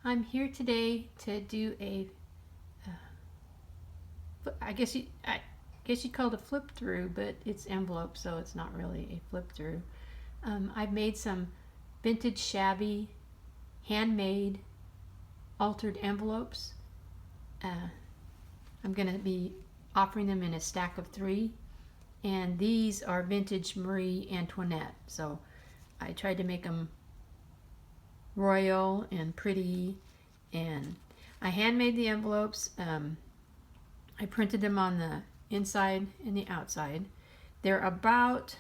I'm here today to do a, I guess you'd call it a flip through, but it's envelope, so it's not really a flip through. I've made some vintage shabby, handmade, altered envelopes. I'm going to be offering them in a stack of 3, and these are vintage Marie Antoinette. So I tried to make them royal and pretty, and I handmade the envelopes. I printed them on the inside and the outside. They're about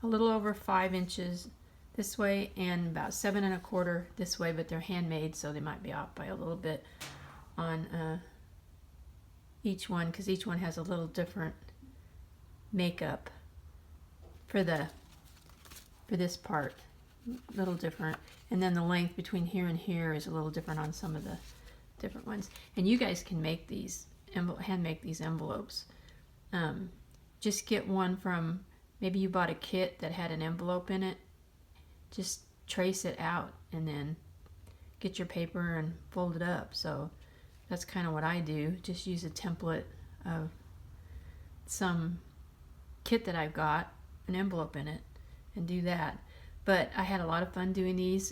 a little over 5 inches this way and about 7 1/4 this way, but they're handmade, so they might be off by a little bit on each one, because each one has a little different makeup for this part, a little different, and then the length between here and here is a little different on some of the different ones. And you guys can make these, hand make these envelopes. Just get one from, maybe you bought a kit that had an envelope in it. Just trace it out and then get your paper and fold it up. So that's kind of what I do. Just use a template of some kit that I've got, an envelope in it, and do that. But I had a lot of fun doing these,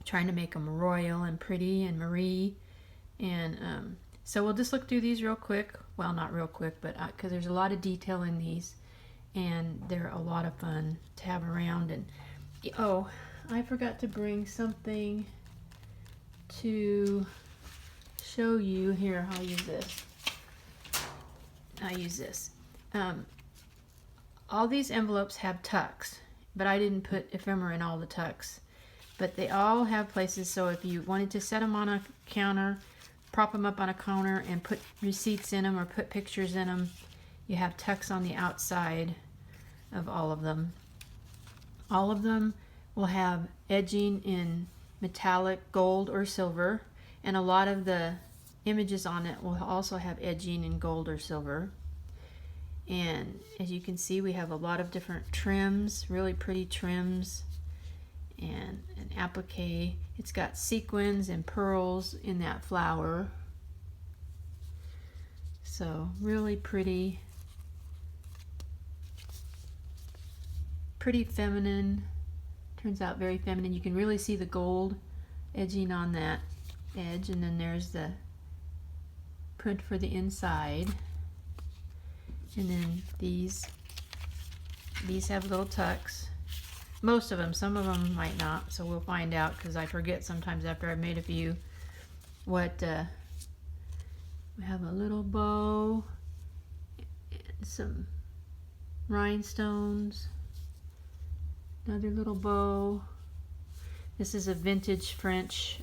trying to make them royal and pretty and Marie. And so we'll just look through these real quick. Well, not real quick, but because there's a lot of detail in these, and they're a lot of fun to have around. And oh, I forgot to bring something to show you. Here, I'll use this. All these envelopes have tucks, but I didn't put ephemera in all the tucks. But they all have places, so if you wanted to set them on a counter, prop them up on a counter and put receipts in them or put pictures in them, you have tucks on the outside of all of them. All of them will have edging in metallic, gold, or silver, and a lot of the images on it will also have edging in gold or silver. And as you can see, we have a lot of different trims, really pretty trims, and an applique. It's got sequins and pearls in that flower. So really pretty. Pretty feminine. Turns out very feminine. You can really see the gold edging on that edge, and then there's the print for the inside. And then these have little tucks. Most of them, some of them might not, so we'll find out, because I forget sometimes after I've made a few what. We have a little bow and some rhinestones. Another little bow. This is a vintage French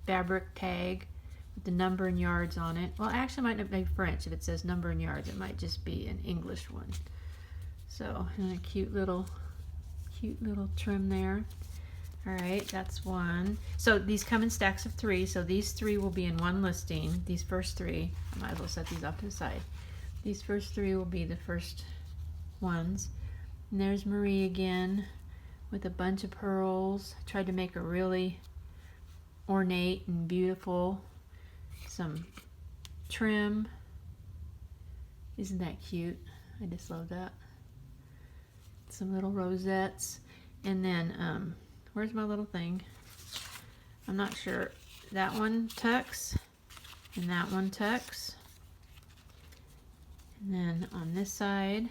fabric tag with the number and yards on it. Well, actually, it might not be French. If it says number and yards, it might just be an English one. So, and a cute little trim there. All right, that's one. So these come in stacks of 3. So these 3 will be in one listing. These first 3, I might as well set these off to the side. These first 3 will be the first ones. And there's Marie again with a bunch of pearls. I tried to make her really ornate and beautiful. Some trim. Isn't that cute? I just love that. Some little rosettes. And then, where's my little thing? I'm not sure. That one tucks, and that one tucks. And then on this side,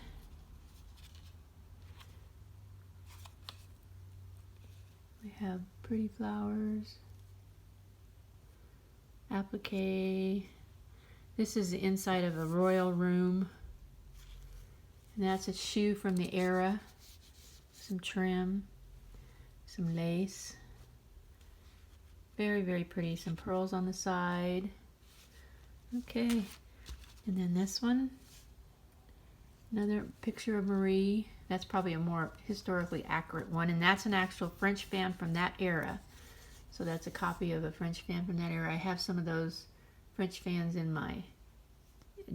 we have pretty flowers, applique. This is the inside of a royal room, and that's a shoe from the era. Some trim, some lace. Very, very pretty. Some pearls on the side. Okay, and then this one, another picture of Marie. That's probably a more historically accurate one, and that's an actual French fan from that era. So that's a copy of a French fan from that era. I have some of those French fans in my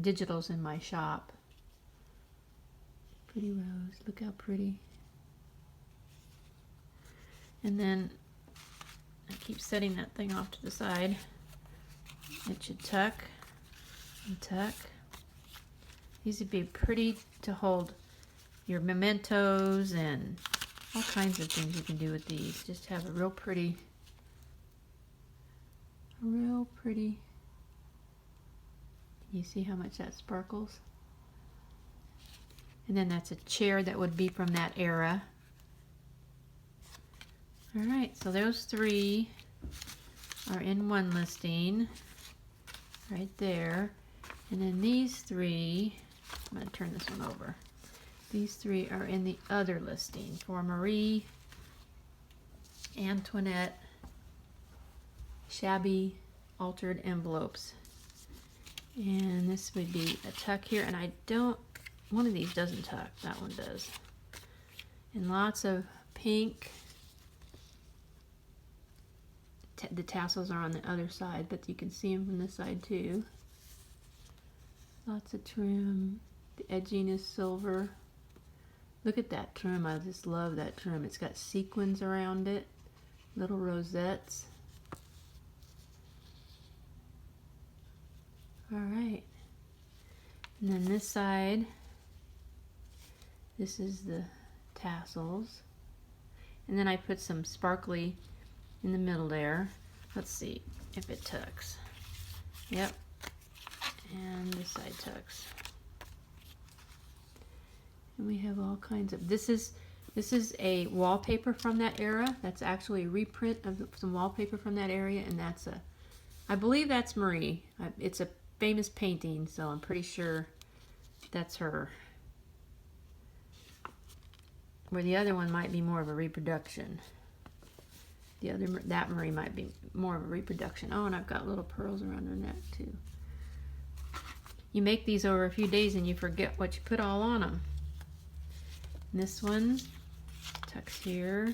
digitals in my shop. Pretty rose. Look how pretty. And then I keep setting that thing off to the side. It should tuck and tuck. These would be pretty to hold your mementos and all kinds of things you can do with these. Just have a real pretty. Can you see how much that sparkles? And then that's a chair that would be from that era. All right, so those three are in one listing right there. And then these three, I'm going to turn this one over. These three are in the other listing for Marie, Antoinette, shabby altered envelopes. And this would be a tuck here, and one of these doesn't tuck, that one does. And lots of pink. The tassels are on the other side, but you can see them from this side too. Lots of trim. The edging is silver. Look at that trim. I just love that trim. It's got sequins around it, little rosettes. All right. And then this side, this is the tassels. And then I put some sparkly in the middle there. Let's see if it tucks. Yep. And this side tucks. And we have all kinds of, this is a wallpaper from that era. That's actually a reprint of some wallpaper from that area, and that's I believe that's Marie. It's a famous painting, so I'm pretty sure that's her. Where the other one might be more of a reproduction. That Marie might be more of a reproduction. Oh, and I've got little pearls around her neck too. You make these over a few days and you forget what you put all on them. And this one tucks here,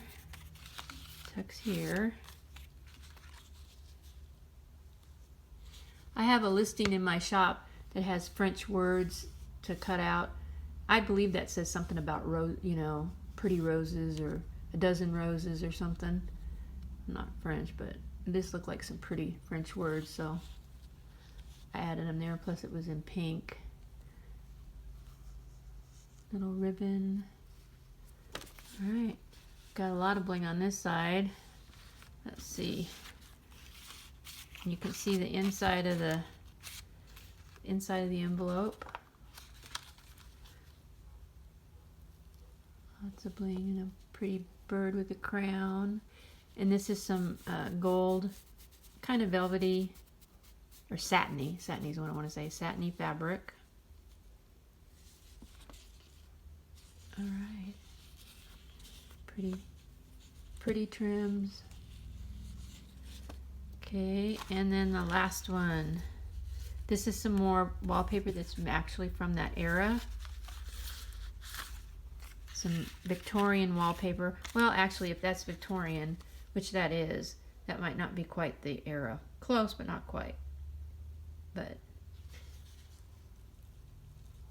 tucks here. I have a listing in my shop that has French words to cut out. I believe that says something about pretty roses or a dozen roses or something. Not French, but this looked like some pretty French words, so I added them there. Plus it was in pink. Little ribbon. All right, got a lot of bling on this side. Let's see. You can see the inside of the envelope. Lots of bling and a pretty bird with a crown. And this is some gold, kind of velvety, or satiny. Satiny is what I want to say. Satiny fabric. All right. Pretty trims. Okay, and then the last one. This is some more wallpaper that's actually from that era. Some Victorian wallpaper. Well, actually, if that's Victorian, which that is, that might not be quite the era. Close, but not quite. But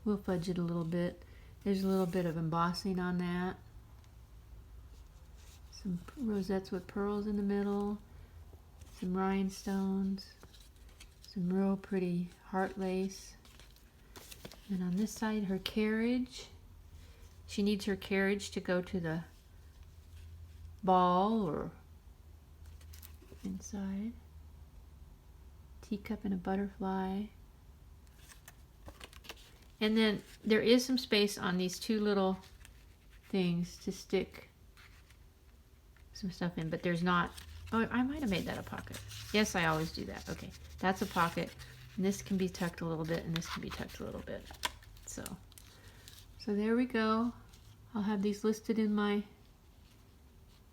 we'll fudge it a little bit. There's a little bit of embossing on that. Some rosettes with pearls in the middle. Some rhinestones. Some real pretty heart lace. And on this side, her carriage. She needs her carriage to go to the ball or inside. Teacup and a butterfly. And then there is some space on these two little things to stick some stuff in, but there's not. Oh, I might have made that a pocket. Yes, I always do that. Okay, that's a pocket. And this can be tucked a little bit, and this can be tucked a little bit. So there we go. I'll have these listed in my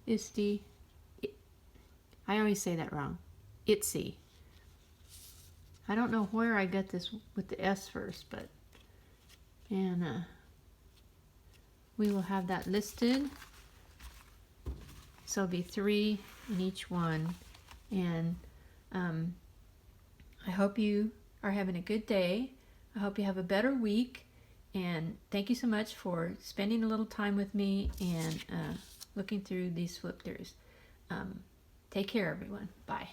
Etsy. I always say that wrong. Etsy. I don't know where I got this with the S first, but we will have that listed. So it'll be 3 in each one. And I hope you are having a good day. I hope you have a better week. And thank you so much for spending a little time with me and looking through these flip throughs. Take care, everyone. Bye.